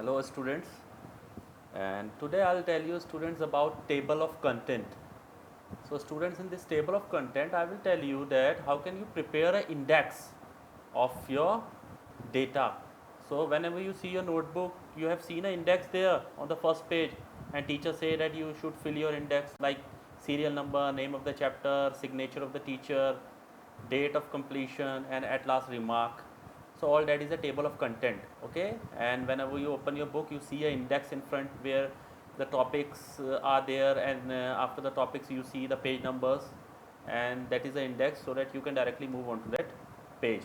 Hello students, and today I'll tell you students about table of content. So students, in this table of content I will tell you that how can you prepare an index of your data. So whenever you see your notebook, you have seen an index there on the first page, and teacher say that you should fill your index like serial number, name of the chapter, signature of the teacher, date of completion, and at last remark. So all that is a table of content, okay? And whenever you open your book, you see an index in front where the topics are there, and after the topics you see the page numbers, and that is the index, so that you can directly move on to that page.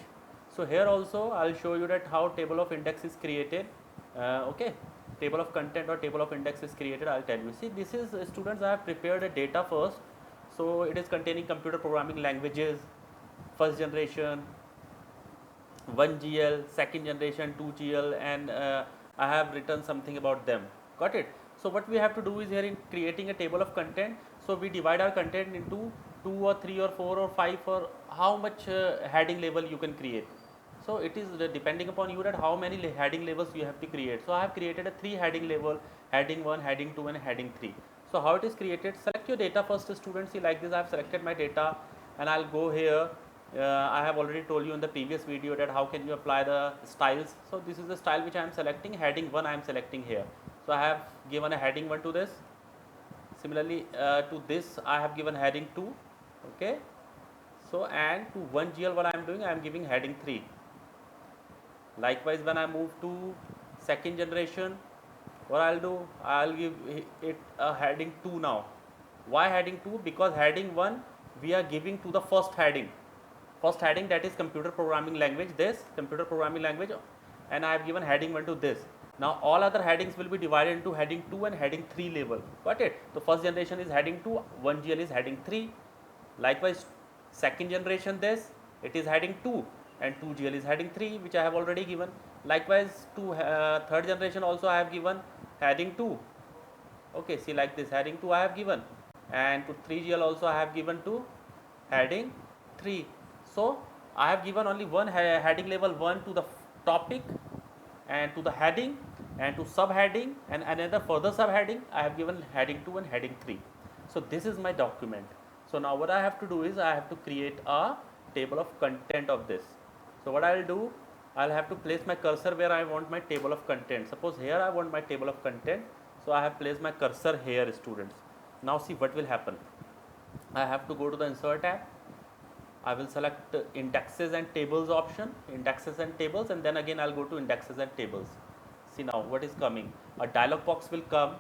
So here also I'll show you that how table of index is created. Okay, table of content or table of index is created. I'll tell you. See, this is students, I have prepared a data first. So it is containing computer programming languages, first generation, 1GL, second generation, 2GL, and I have written something about them. Got it? So what we have to do is, here in creating a table of content, so we divide our content into 2 or 3 or 4 or 5, or how much heading level you can create. So it is depending upon you that how many heading levels you have to create. So I have created a 3 heading level: heading 1, heading 2, and heading 3. So how it is created? Select your data first, students. See, like this I have selected my data, and I'll go here. I have already told you in the previous video that how can you apply the styles. So this is the style which I am selecting. Heading 1 I am selecting here. So I have given a heading 1 to this. Similarly to this I have given heading 2. Okay. So and to 1GL what I am doing, I am giving heading 3. Likewise, when I move to second generation, what I'll do, I'll give it a heading 2 now. Why heading 2? Because heading 1 we are giving to the first heading. First heading, that is computer programming language, this computer programming language, and I have given heading 1 to this. Now all other headings will be divided into heading 2 and heading 3 level. Got it? So first generation is heading 2, 1GL is heading 3. Likewise, second generation, this, it is heading 2, and 2GL is heading 3, which I have already given. Likewise to third generation also I have given heading 2. Okay, see, like this, heading 2 I have given, and to 3GL also I have given to heading 3. So I have given only one heading level 1 to the topic, and to the heading, and to subheading, and another further subheading I have given heading 2 and heading 3. So this is my document. So now what I have to do is, I have to create a table of content of this. So what I will do, I will have to place my cursor where I want my table of content. Suppose here I want my table of content. So I have placed my cursor here, students. Now see what will happen. I have to go to the insert tab. I will select indexes and tables option, indexes and tables, and then again I'll go to indexes and tables. See now what is coming. A dialog box will come.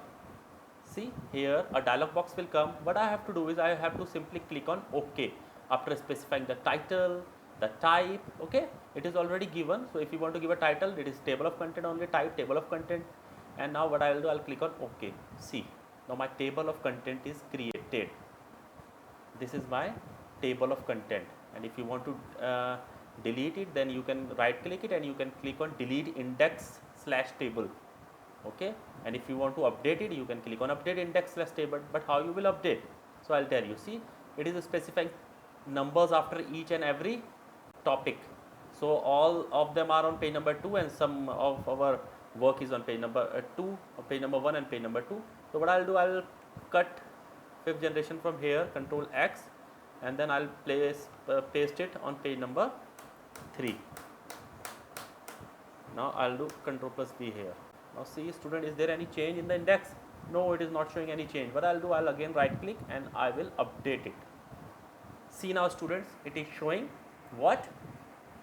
See here, a dialog box will come. What I have to do is, I have to simply click on OK after specifying the title, the type. Okay, it is already given. So if you want to give a title, it is table of content only, type table of content. And now what I will do, I'll click on OK. See, now my table of content is created. This is my table of content, and if you want to delete it, then you can right click it and you can click on delete index slash table. Okay, and if you want to update it, you can click on update index slash table. But how you will update? So I'll tell you. See, it is specifying numbers after each and every topic. So all of them are on page number 2, and some of our work is on page number 2, page number 1 and page number 2. So what I'll do, I'll cut fifth generation from here, control X, and then I'll paste it on page number 3. Now I'll do control plus V here. Now see, student, is there any change in the index? No, it is not showing any change. What I'll do, I'll again right click and I will update it. See now, students, it is showing what?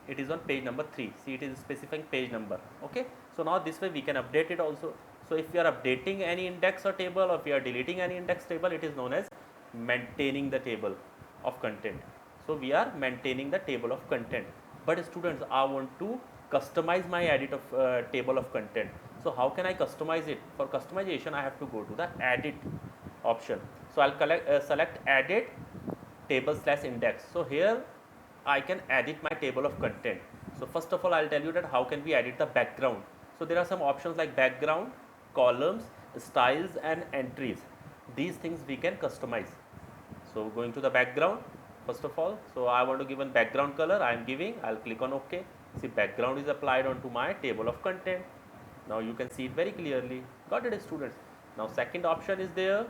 It is on page number 3. See, it is specifying page number. Okay, so now this way we can update it also. So if we are updating any index or table, or if we are deleting any index table, it is known as maintaining the table of content. So we are maintaining the table of content. But students, I want to customize my edit of table of content. So how can I customize it? For customization, I have to go to the edit option. So I'll select edit table slash index. So here I can edit my table of content. So first of all, I'll tell you that how can we edit the background. So there are some options like background, columns, styles, and entries. These things we can customize. So going to the background, first of all, so I want to give a background color. I am giving, I'll click on OK. See, background is applied onto my table of content. Now you can see it very clearly. Got it, students? Now second option is there.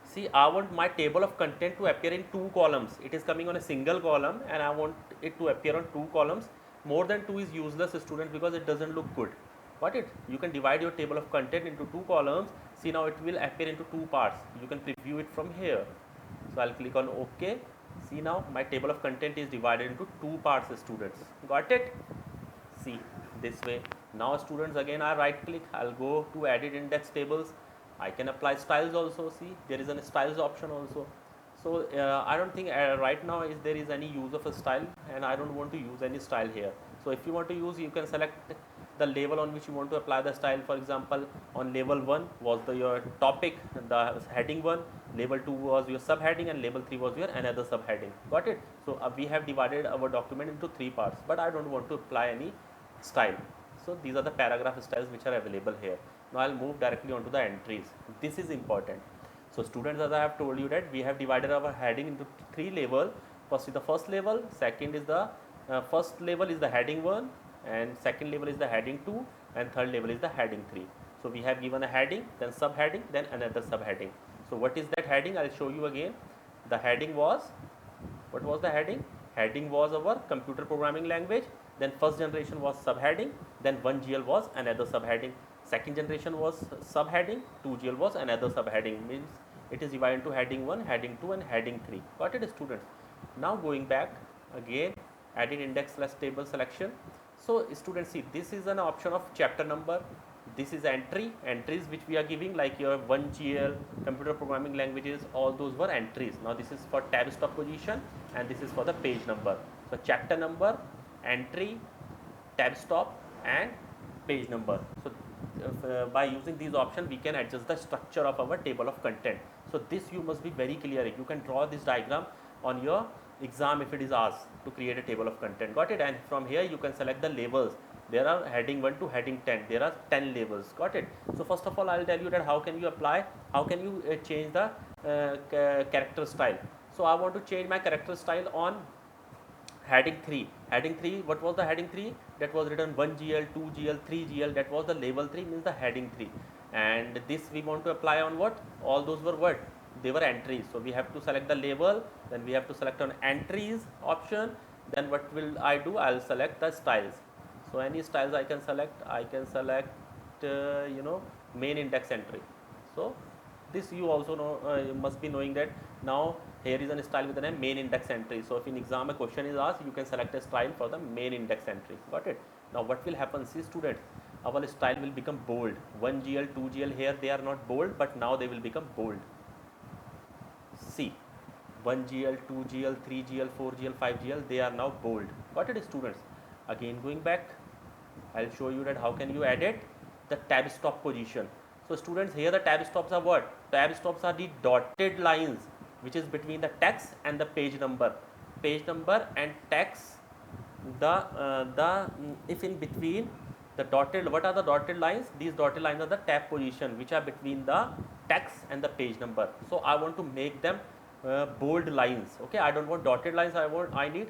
See, I want my table of content to appear in two columns. It is coming on a single column and I want it to appear on two columns. More than two is useless, students, because it doesn't look good. Got it? You can divide your table of content into two columns. See, now it will appear into two parts. You can preview it from here. So I'll click on OK. See, now my table of content is divided into two parts, students. Got it? See, this way. Now students, again I right click, I'll go to edit index tables. I can apply styles also. See, there is a styles option also. So I don't think right now there is any use of a style, and I don't want to use any style here. So if you want to use, you can select the label on which you want to apply the style. For example, on label 1 was your topic, the heading 1, label 2 was your subheading, and label 3 was your another subheading. Got it? So we have divided our document into three parts, but I don't want to apply any style. So these are the paragraph styles which are available here. Now I'll move directly onto the entries. This is important. So students, as I have told you that we have divided our heading into three levels. First is the first level, second is the first level is the heading 1, and second level is the heading 2, and third level is the heading 3. So we have given a heading, then subheading, then another subheading. So what is that heading? I'll show you again. The heading was, what was the heading? Heading was our computer programming language. Then first generation was subheading, then 1GL was another subheading. Second generation was subheading, 2GL was another subheading. Means it is divided into heading 1, heading 2 and heading 3. Got it, students? Now going back again, adding index slash table selection. So students, see, this is an option of chapter number. This is entries which we are giving, like your 1GL, computer programming languages, all those were entries. Now this is for tab stop position and this is for the page number. So chapter number, entry, tab stop and page number. So by using these options we can adjust the structure of our table of content. So this you must be very clear. You can draw this diagram on your exam if it is asked to create a table of content. Got it? And from here you can select the labels. There are heading 1 to heading 10. There are 10 labels. Got it? So first of all, I'll tell you that how can you apply, how can you change the character style. So I want to change my character style on heading 3. Heading 3, what was the heading 3? That was written 1GL, 2GL, 3GL. That was the label 3, means the heading 3. And this we want to apply on what? All those were what? They were entries. So we have to select the label, then we have to select on entries option. Then what will I do? I'll select the styles. So any styles I can select. I can select main index entry. So this you also know, you must be knowing that now here is a style with a main index entry. So if in exam a question is asked, you can select a style for the main index entry. Got it? Now what will happen? See students, our style will become bold. 1GL, 2GL, here they are not bold, but now they will become bold. See, 1GL, 2GL, 3GL, 4GL, 5GL, they are now bold. Got it, students? Again going back, I'll show you that how can you edit the tab stop position. So students, here the tab stops are what? Tab stops are the dotted lines which is between the text and the page number. Page number and text, if in between the dotted, what are the dotted lines? These dotted lines are the tab position which are between the text and the page number. So I want to make them bold lines. Okay, I don't want dotted lines. I need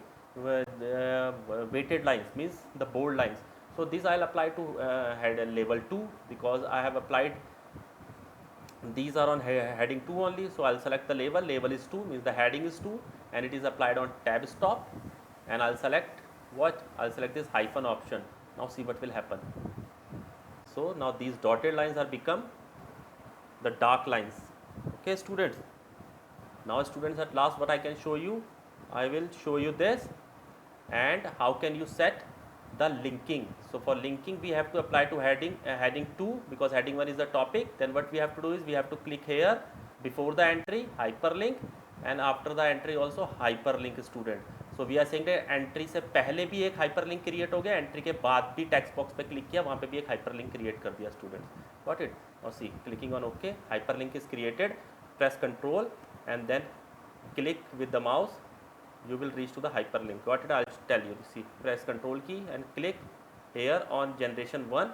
weighted lines, means the bold lines. So this I'll apply to head and label 2 because I have applied. These are on heading 2 only, so I'll select the label. Label is 2, means the heading is 2, and it is applied on tab stop. And I'll select what? I'll select this hyphen option. Now see what will happen. So now these dotted lines are become the dark lines. Okay, students. Now students, at last what I can show you, I will show you this and how can you set the linking. So for linking we have to apply to heading 2 because heading 1 is the topic. Then what we have to do is we have to click here before the entry hyperlink and after the entry also hyperlink, student. So we are saying that entry से पहले भी एक hyperlink create हो गया, entry के बाद भी text box पे click किया, वहाँ पे भी एक hyperlink create कर दिया, students. Got it? Now see, clicking on OK, hyperlink is created. Press Control and then click with the mouse. You will reach to the hyperlink. Got it? I'll tell you. See, press Control key and click here on generation 1.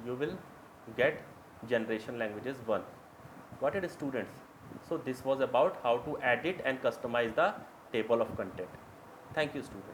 You will get generation languages 1. Got it, students? So this was about how to edit and customize the table of content. Thank you, students.